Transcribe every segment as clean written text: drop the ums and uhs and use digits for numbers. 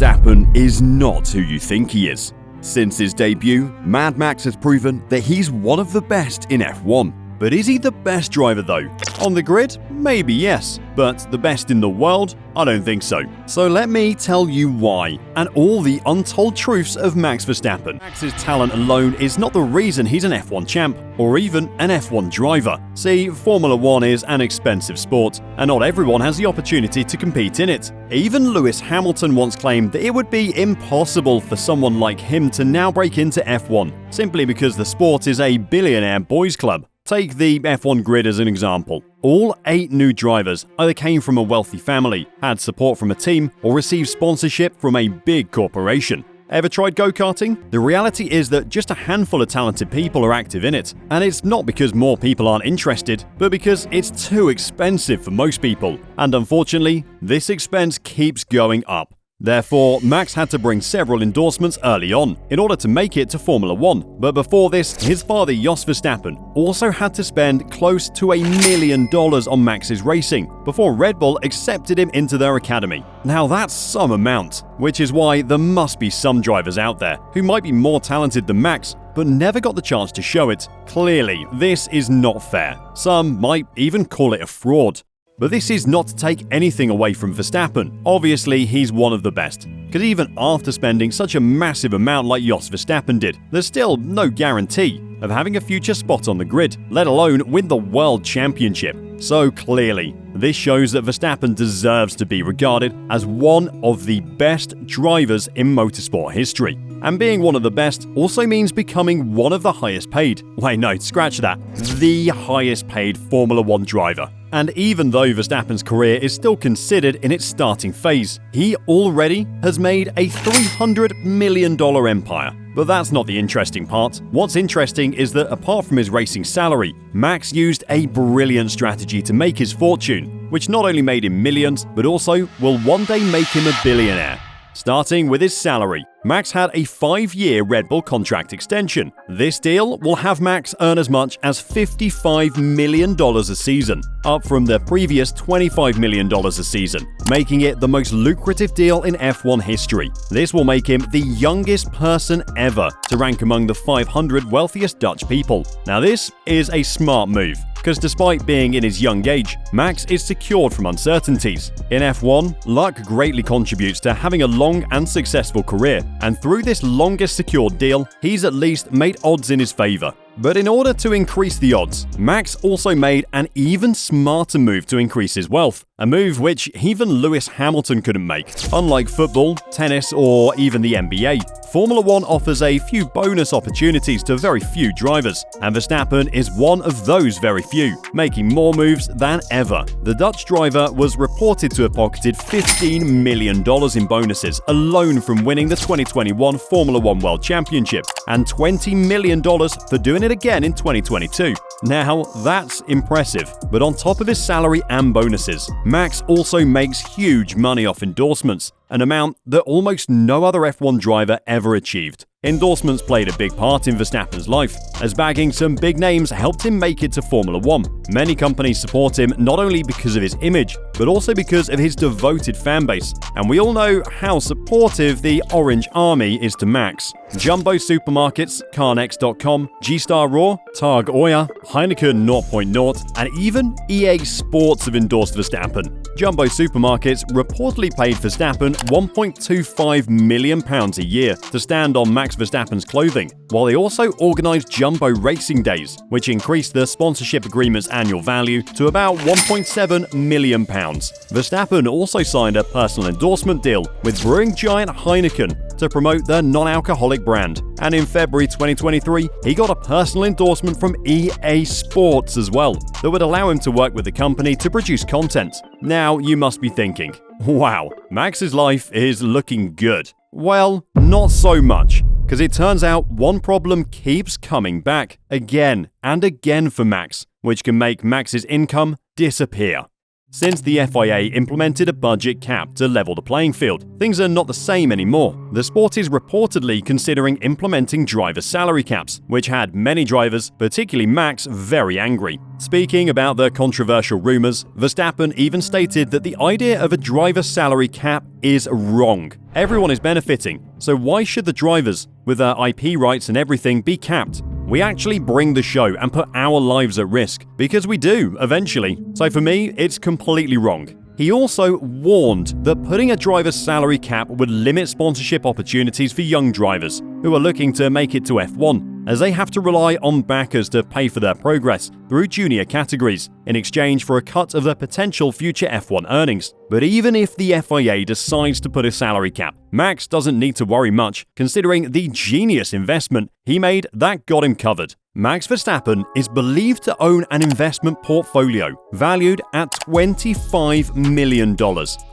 Verstappen is not who you think he is. Since his debut, Mad Max has proven that he's one of the best in F1. But is he the best driver though? On the grid? Maybe yes. But the best in the world? I don't think so. So let me tell you why, and all the untold truths of Max Verstappen. Max's talent alone is not the reason he's an F1 champ, or even an F1 driver. See, Formula 1 is an expensive sport, and not everyone has the opportunity to compete in it. Even Lewis Hamilton once claimed that it would be impossible for someone like him to now break into F1, simply because the sport is a billionaire boys' club. Take the F1 grid as an example. All 8 new drivers either came from a wealthy family, had support from a team, or received sponsorship from a big corporation. Ever tried go-karting? The reality is that just a handful of talented people are active in it, and it's not because more people aren't interested, but because it's too expensive for most people. And unfortunately, this expense keeps going up. Therefore, Max had to bring several endorsements early on in order to make it to Formula 1. But before this, his father Jos Verstappen also had to spend close to $1 million on Max's racing before Red Bull accepted him into their academy. Now that's some amount, which is why there must be some drivers out there who might be more talented than Max, but never got the chance to show it. Clearly, this is not fair. Some might even call it a fraud. But this is not to take anything away from Verstappen. Obviously, he's one of the best. Because even after spending such a massive amount like Jos Verstappen did, there's still no guarantee of having a future spot on the grid, let alone win the World Championship. So clearly, this shows that Verstappen deserves to be regarded as one of the best drivers in motorsport history. And being one of the best also means becoming one of the highest paid. Wait, no, scratch that. The highest paid Formula 1 driver. And even though Verstappen's career is still considered in its starting phase, he already has made a $300 million empire. But that's not the interesting part. What's interesting is that apart from his racing salary, Max used a brilliant strategy to make his fortune, which not only made him millions, but also will one day make him a billionaire. Starting with his salary, Max had a 5-year Red Bull contract extension. This deal will have Max earn as much as $55 million a season, up from the previous $25 million a season, making it the most lucrative deal in F1 history. This will make him the youngest person ever to rank among the 500 wealthiest Dutch people. Now this is a smart move, because despite being in his young age, Max is secured from uncertainties. In F1, luck greatly contributes to having a long and successful career, and through this longest secured deal, he's at least made odds in his favor. But in order to increase the odds, Max also made an even smarter move to increase his wealth, a move which even Lewis Hamilton couldn't make. Unlike football, tennis, or even the NBA, Formula 1 offers a few bonus opportunities to very few drivers, and Verstappen is one of those very few, making more moves than ever. The Dutch driver was reported to have pocketed $15 million in bonuses alone from winning the 2021 Formula 1 World Championship, and $20 million for doing it again in 2022. Now, that's impressive, but on top of his salary and bonuses, Max also makes huge money off endorsements, an amount that almost no other F1 driver ever achieved. Endorsements played a big part in Verstappen's life, as bagging some big names helped him make it to Formula 1. Many companies support him not only because of his image, but also because of his devoted fanbase, and we all know how supportive the Orange Army is to Max. Jumbo Supermarkets, Carnex.com, G-Star Raw, Targ Oya, Heineken 0.0, and even EA Sports have endorsed Verstappen. Jumbo Supermarkets reportedly paid Verstappen £1.25 million a year to stand on Max Verstappen's clothing, while they also organised Jumbo Racing Days, which increased the sponsorship agreement's annual value to about £1.7 million. Verstappen also signed a personal endorsement deal with brewing giant Heineken to promote their non-alcoholic brand. And in February 2023, he got a personal endorsement from EA Sports as well, that would allow him to work with the company to produce content. Now you must be thinking, wow, Max's life is looking good. Well, not so much, because it turns out one problem keeps coming back again and again for Max, which can make Max's income disappear. Since the FIA implemented a budget cap to level the playing field, things are not the same anymore. The sport is reportedly considering implementing driver salary caps, which had many drivers, particularly Max, very angry. Speaking about the controversial rumors, Verstappen even stated that the idea of a driver salary cap is wrong. Everyone is benefiting, so why should the drivers, with their IP rights and everything, be capped? We actually bring the show and put our lives at risk, because we do, eventually. So for me, it's completely wrong. He also warned that putting a driver's salary cap would limit sponsorship opportunities for young drivers who are looking to make it to F1, as they have to rely on backers to pay for their progress through junior categories in exchange for a cut of their potential future F1 earnings. But even if the FIA decides to put a salary cap, Max doesn't need to worry much, considering the genius investment he made that got him covered. Max Verstappen is believed to own an investment portfolio valued at $25 million,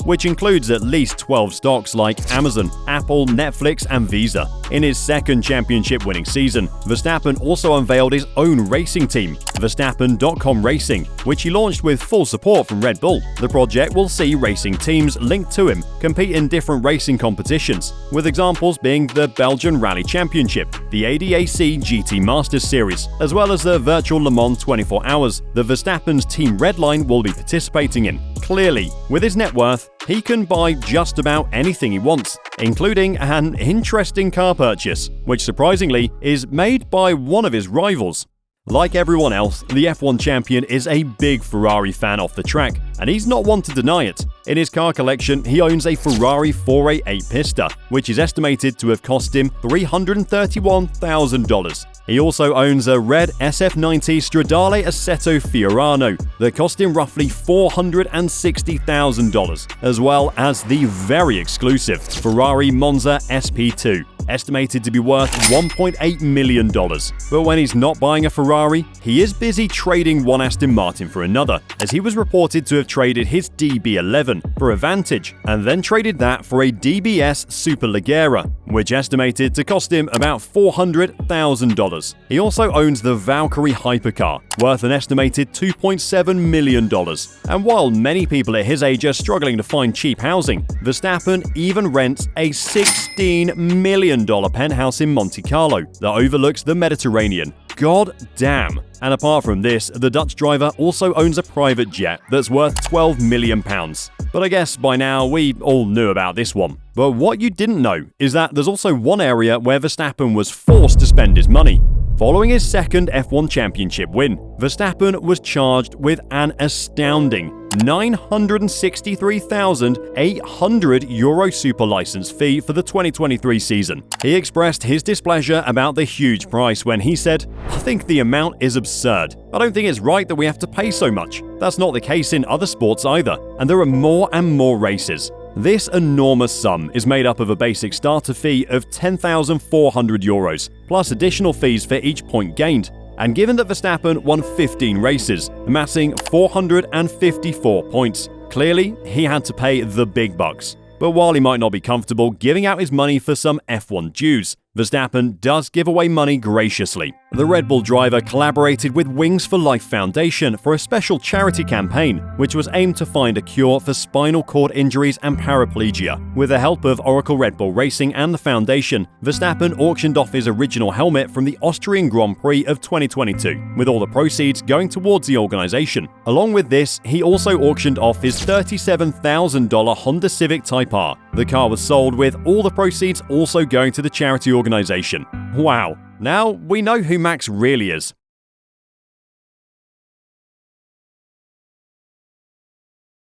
which includes at least 12 stocks like Amazon, Apple, Netflix, and Visa. In his second championship-winning season, Verstappen also unveiled his own racing team, Verstappen.com Racing, which he launched with full support from Red Bull. The project will see racing teams linked to him compete in different racing competitions, with examples being the Belgian Rally Championship, the ADAC GT Masters Series, as well as the virtual Le Mans 24 Hours that Verstappen's Team Redline will be participating in. Clearly, with his net worth, he can buy just about anything he wants, including an interesting car purchase, which surprisingly is made by one of his rivals. Like everyone else, the F1 champion is a big Ferrari fan off the track, and he's not one to deny it. In his car collection, he owns a Ferrari 488 Pista, which is estimated to have cost him $331,000. He also owns a red SF90 Stradale Assetto Fiorano that cost him roughly $460,000, as well as the very exclusive Ferrari Monza SP2, estimated to be worth $1.8 million. But when he's not buying a Ferrari, he is busy trading one Aston Martin for another, as he was reported to have traded his DB11 for a Vantage, and then traded that for a DBS Superleggera, which estimated to cost him about $400,000. He also owns the Valkyrie hypercar, worth an estimated $2.7 million. And while many people at his age are struggling to find cheap housing, Verstappen even rents a $16 million penthouse in Monte Carlo that overlooks the Mediterranean. God damn! And apart from this, the Dutch driver also owns a private jet that's worth £12 million. But I guess by now we all knew about this one. But what you didn't know is that there's also one area where Verstappen was forced to spend his money. Following his second F1 championship win, Verstappen was charged with an astounding €963,800 super license fee for the 2023 season. He expressed his displeasure about the huge price when he said, "I think the amount is absurd. I don't think it's right that we have to pay so much. That's not the case in other sports either, and there are more and more races." This enormous sum is made up of a basic starter fee of €10,400, plus additional fees for each point gained. And given that Verstappen won 15 races, amassing 454 points, clearly he had to pay the big bucks. But while he might not be comfortable giving out his money for some F1 dues, Verstappen does give away money graciously. The Red Bull driver collaborated with Wings for Life Foundation for a special charity campaign, which was aimed to find a cure for spinal cord injuries and paraplegia. With the help of Oracle Red Bull Racing and the foundation, Verstappen auctioned off his original helmet from the Austrian Grand Prix of 2022, with all the proceeds going towards the organization. Along with this, he also auctioned off his $37,000 Honda Civic Type R. The car was sold with all the proceeds also going to the charity organization. Wow. Now we know who Max really is.